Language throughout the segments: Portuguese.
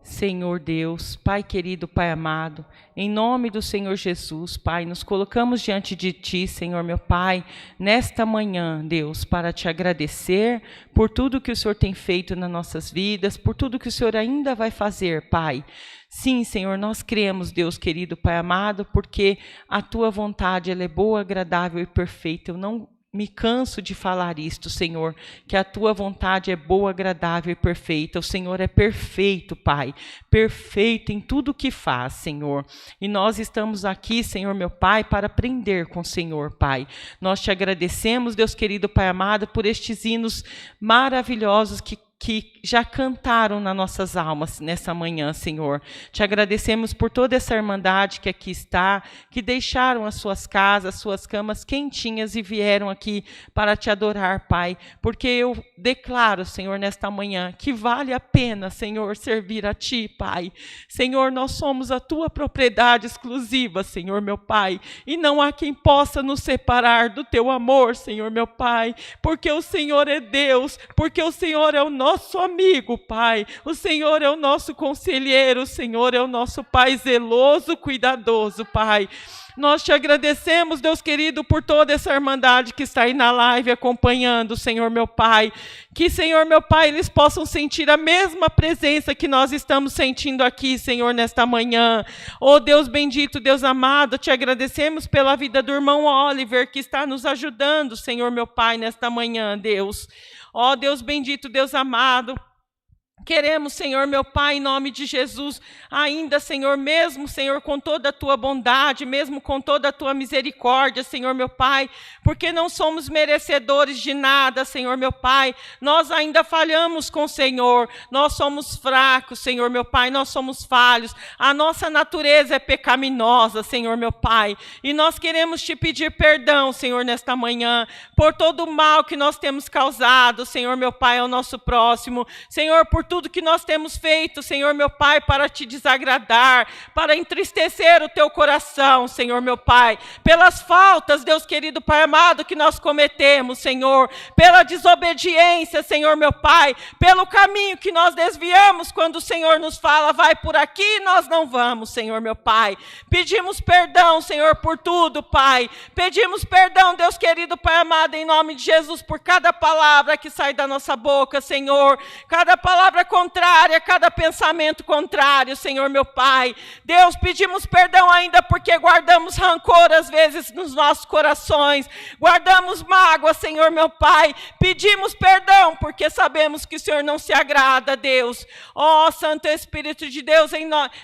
Senhor Deus, Pai querido, Pai amado, em nome do Senhor Jesus, Pai, nos colocamos diante de Ti, Senhor meu Pai, nesta manhã, Deus, para Te agradecer por tudo que o Senhor tem feito nas nossas vidas, por tudo que o Senhor ainda vai fazer, Pai. Sim, Senhor, nós cremos, Deus querido, Pai amado, porque a Tua vontade ela é boa, agradável e perfeita. Eu não me canso de falar isto, Senhor, que a Tua vontade é boa, agradável e perfeita. O Senhor é perfeito, Pai, perfeito em tudo o que faz, Senhor. E nós estamos aqui, Senhor, meu Pai, para aprender com o Senhor, Pai. Nós Te agradecemos, Deus querido, Pai amado, por estes hinos maravilhosos que já cantaram nas nossas almas nessa manhã, Senhor. Te agradecemos por toda essa irmandade que aqui está, que deixaram as suas casas, as suas camas quentinhas e vieram aqui para Te adorar, Pai. Porque eu declaro, Senhor, nesta manhã, que vale a pena, Senhor, servir a Ti, Pai. Senhor, nós somos a Tua propriedade exclusiva, Senhor, meu Pai. E não há quem possa nos separar do Teu amor, Senhor, meu Pai. Porque o Senhor é Deus, porque o Senhor é o nosso amigo, Pai. O Senhor é o nosso conselheiro, o Senhor é o nosso Pai zeloso, cuidadoso, Pai. Nós Te agradecemos, Deus querido, por toda essa irmandade que está aí na live acompanhando, Senhor meu Pai. Que, Senhor meu Pai, eles possam sentir a mesma presença que nós estamos sentindo aqui, Senhor, nesta manhã. Oh Deus bendito, Deus amado, Te agradecemos pela vida do irmão Oliver, que está nos ajudando, Senhor meu Pai, nesta manhã, Deus. Ó Deus bendito, Deus amado, queremos, Senhor, meu Pai, em nome de Jesus, ainda, Senhor, mesmo, Senhor, com toda a Tua bondade, mesmo com toda a Tua misericórdia, Senhor, meu Pai, porque não somos merecedores de nada, Senhor, meu Pai, nós ainda falhamos com o Senhor, nós somos fracos, Senhor, meu Pai, nós somos falhos, a nossa natureza é pecaminosa, Senhor, meu Pai, e nós queremos Te pedir perdão, Senhor, nesta manhã, por todo o mal que nós temos causado, Senhor, meu Pai, ao nosso próximo, Senhor, por tudo que nós temos feito, Senhor, meu Pai, para Te desagradar, para entristecer o Teu coração, Senhor, meu Pai, pelas faltas, Deus querido, Pai amado, que nós cometemos, Senhor, pela desobediência, Senhor, meu Pai, pelo caminho que nós desviamos quando o Senhor nos fala, vai por aqui, nós não vamos, Senhor, meu Pai. Pedimos perdão, Senhor, por tudo, Pai. Pedimos perdão, Deus querido, Pai amado, em nome de Jesus, por cada palavra que sai da nossa boca, Senhor, cada palavra contrária, cada pensamento contrário, Senhor, meu Pai. Deus, pedimos perdão ainda porque guardamos rancor às vezes nos nossos corações, guardamos mágoa, Senhor, meu Pai. Pedimos perdão porque sabemos que o Senhor não se agrada, Deus. Ó, Santo Espírito de Deus,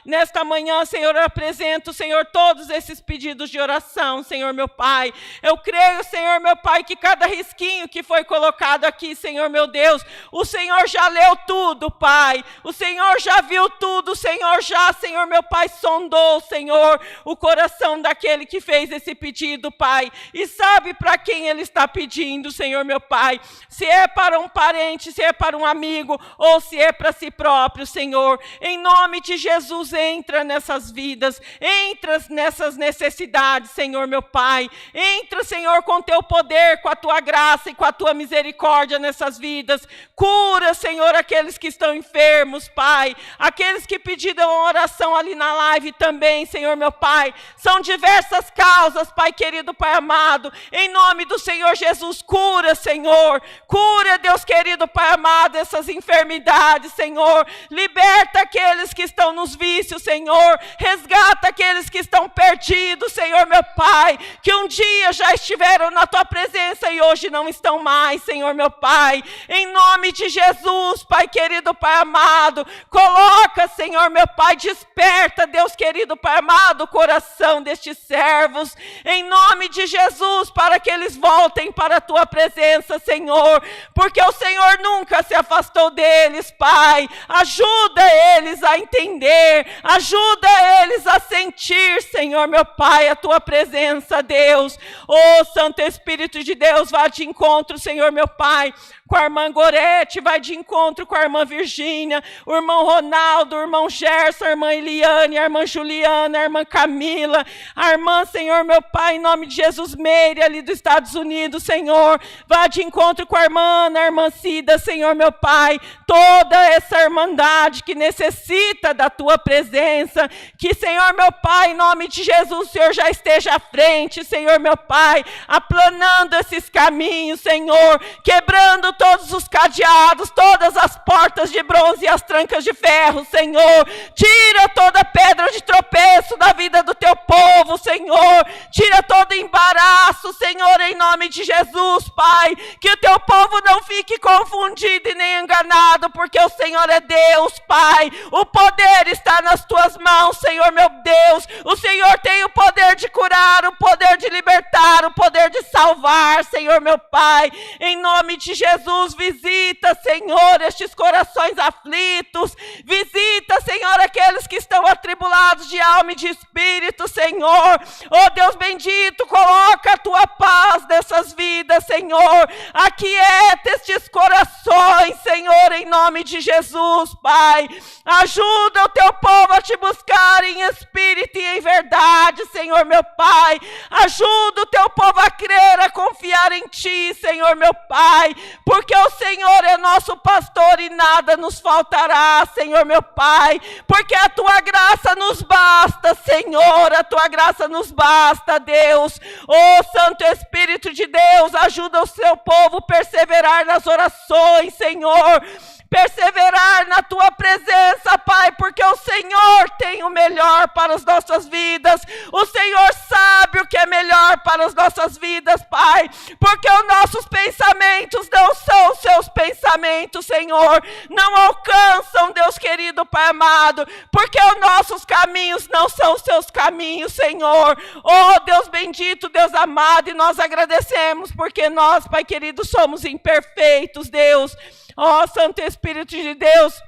nesta manhã, Senhor, eu apresento, Senhor, todos esses pedidos de oração, Senhor, meu Pai. Eu creio, Senhor, meu Pai, que cada risquinho que foi colocado aqui, Senhor, meu Deus, o Senhor já leu tudo, Pai, o Senhor já viu tudo, o Senhor já, Senhor, meu Pai, sondou, Senhor, o coração daquele que fez esse pedido, Pai, e sabe para quem ele está pedindo, Senhor, meu Pai, se é para um parente, se é para um amigo, ou se é para si próprio, Senhor, em nome de Jesus, entra nessas vidas, entra nessas necessidades, Senhor, meu Pai, entra, Senhor, com Teu poder, com a Tua graça e com a Tua misericórdia nessas vidas, cura, Senhor, aqueles que estão enfermos, Pai, aqueles que pediram oração ali na live também, Senhor, meu Pai, são diversas causas, Pai querido, Pai amado, em nome do Senhor Jesus, cura, Senhor, cura, Deus querido, Pai amado, essas enfermidades, Senhor, liberta aqueles que estão nos vícios, Senhor, resgata aqueles que estão perdidos, Senhor, meu Pai, que um dia já estiveram na Tua presença e hoje não estão mais, Senhor, meu Pai, em nome de Jesus, Pai querido, Pai amado, coloca, Senhor, meu Pai, desperta, Deus querido, Pai amado, o coração destes servos, em nome de Jesus, para que eles voltem para a Tua presença, Senhor, porque o Senhor nunca se afastou deles, Pai, ajuda eles a entender, ajuda eles a sentir, Senhor, meu Pai, a Tua presença, Deus, ô Santo Espírito de Deus, vá de encontro, Senhor, meu Pai, com a irmã Gorete, vai de encontro com a irmã Virgínia, o irmão Ronaldo, o irmão Gerson, a irmã Eliane, a irmã Juliana, a irmã Camila, a irmã, Senhor, meu Pai, em nome de Jesus, Meire, ali dos Estados Unidos, Senhor, vá de encontro com a irmã Cida, Senhor, meu Pai, toda essa irmandade que necessita da tua presença, que, Senhor, meu Pai, em nome de Jesus, o Senhor já esteja à frente, Senhor, meu Pai, aplanando esses caminhos, Senhor, quebrando todos os cadeados, todas as portas de bronze e as trancas de ferro, Senhor, tira toda pedra de tropeço da vida do teu povo, Senhor, tira todo embaraço, Senhor, em nome de Jesus, Pai, que o teu povo não fique confundido e nem enganado, porque o Senhor é Deus, Pai, o poder está nas tuas mãos, Senhor, meu Deus, o Senhor tem o poder de curar, o poder de libertar, o poder de salvar, Senhor, meu Pai, em nome de Jesus, visita, Senhor, estes corações aflitos, visita, Senhor, aqueles que estão atribulados de alma e de espírito, Senhor, oh Deus bendito, coloca a tua paz nessas vidas, Senhor, aquieta estes corações, Senhor, em nome de Jesus, Pai, ajuda o teu povo a te buscar em espírito e em verdade, Senhor, meu Pai, ajuda o teu povo a crer, a confiar em ti, Senhor, meu Pai, porque o Senhor é nosso pastor e nada nos faltará, Senhor, meu Pai, porque a tua graça nos basta, Senhor, a tua graça nos basta, Deus, oh Santo Espírito de Deus, ajuda o seu povo a perseverar nas orações, Senhor, perseverar na tua presença, Pai, porque o Senhor tem o melhor para as nossas vidas, o Senhor sabe o que é melhor para as nossas vidas, Pai, porque os nossos pensamentos não são os seus pensamentos, Senhor, não alcançam, Deus querido, Pai amado, porque os nossos caminhos não são os seus caminhos, Senhor, oh Deus bendito, Deus amado, e nós agradecemos, porque nós, Pai querido, somos imperfeitos, Deus, ó Santo Espírito de Deus,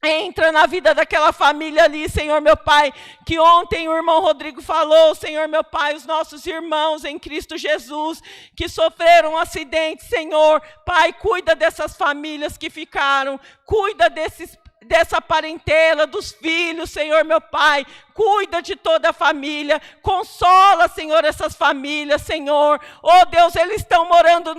entra na vida daquela família ali, Senhor, meu Pai, que ontem o irmão Rodrigo falou, Senhor, meu Pai, os nossos irmãos em Cristo Jesus, que sofreram um acidente, Senhor, Pai, cuida dessas famílias que ficaram, cuida dessa parentela, dos filhos, Senhor, meu Pai, cuida de toda a família, consola, Senhor, essas famílias, Senhor, oh Deus, eles estão morando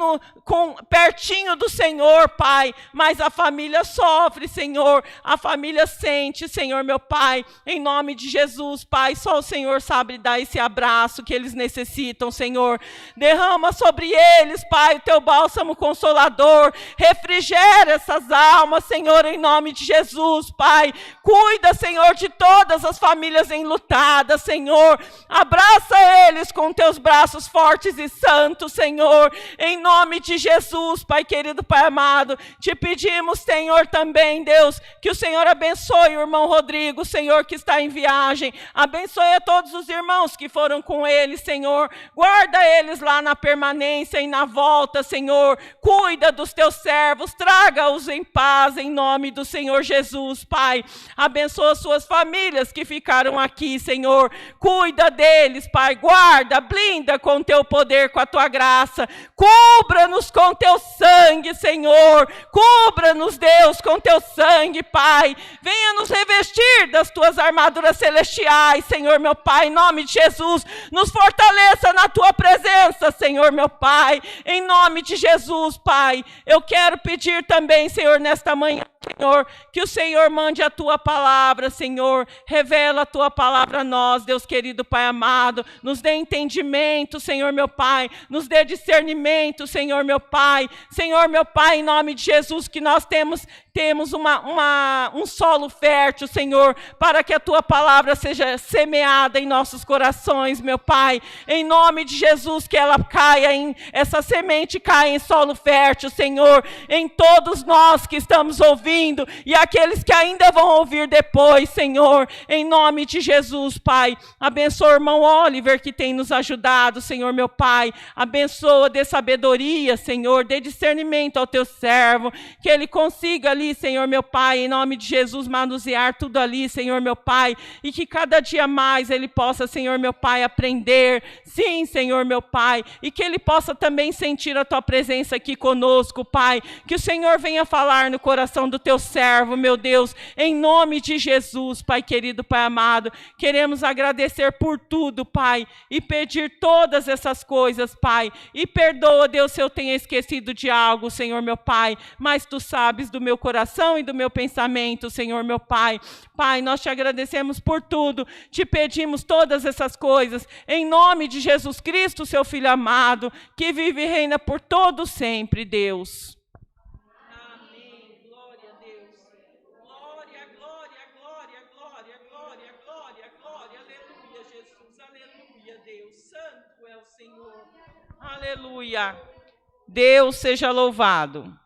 pertinho do Senhor, Pai, mas a família sofre, Senhor, a família sente, Senhor, meu Pai, em nome de Jesus, Pai, só o Senhor sabe dar esse abraço que eles necessitam, Senhor, derrama sobre eles, Pai, o teu bálsamo consolador, refrigera essas almas, Senhor, em nome de Jesus, Pai, cuida, Senhor, de todas as famílias enlutadas, Senhor, abraça eles com teus braços fortes e santos, Senhor, em nome de Jesus, Pai querido, Pai amado, te pedimos, Senhor, também, Deus, que o Senhor abençoe o irmão Rodrigo, Senhor, que está em viagem, abençoe a todos os irmãos que foram com ele, Senhor, guarda eles lá na permanência e na volta, Senhor, cuida dos teus servos, traga-os em paz, em nome do Senhor Jesus, Pai, abençoa suas famílias que ficaram aqui, Senhor, cuida deles, Pai, guarda, blinda com teu poder, com a tua graça, cubra-nos com teu sangue, Senhor, cubra-nos, Deus, com teu sangue, Pai, venha nos revestir das tuas armaduras celestiais, Senhor, meu Pai, em nome de Jesus, nos fortaleça na tua presença, Senhor, meu Pai, em nome de Jesus, Pai, eu quero pedir também, Senhor, nesta manhã, Senhor, que o Senhor mande a tua palavra, Senhor, revela a tua palavra a nós, Deus querido, Pai amado, nos dê entendimento, Senhor, meu Pai, nos dê discernimento, Senhor, meu Pai, em nome de Jesus, que nós temos um solo fértil, Senhor, para que a tua palavra seja semeada em nossos corações, meu Pai, em nome de Jesus, que essa semente caia em solo fértil, Senhor, em todos nós que estamos ouvindo e aqueles que ainda vão ouvir depois, Senhor, em nome de Jesus, Pai, abençoa o irmão Oliver que tem nos ajudado, Senhor, meu Pai, abençoa, dê sabedoria, Senhor, dê discernimento ao teu servo, que ele consiga ali, Senhor, meu Pai, em nome de Jesus, manusear tudo ali, Senhor, meu Pai, e que cada dia mais ele possa, Senhor, meu Pai, aprender, sim, Senhor, meu Pai, e que ele possa também sentir a tua presença aqui conosco, Pai, que o Senhor venha falar no coração do teu servo, meu Deus, em nome de Jesus, Pai querido, Pai amado, queremos agradecer por tudo, Pai, e pedir todas essas coisas, Pai, e perdoa, Deus, se eu tenha esquecido de algo, Senhor, meu Pai, mas Tu sabes do meu coração e do meu pensamento, Senhor, meu Pai. Pai, nós Te agradecemos por tudo, Te pedimos todas essas coisas, em nome de Jesus Cristo, Seu Filho amado, que vive e reina por todo sempre, Deus. Amém. Glória a Deus. Glória, glória, glória, glória, glória, glória, glória. Aleluia, Jesus. Aleluia, Deus. Santo é o Senhor. Aleluia. Deus seja louvado.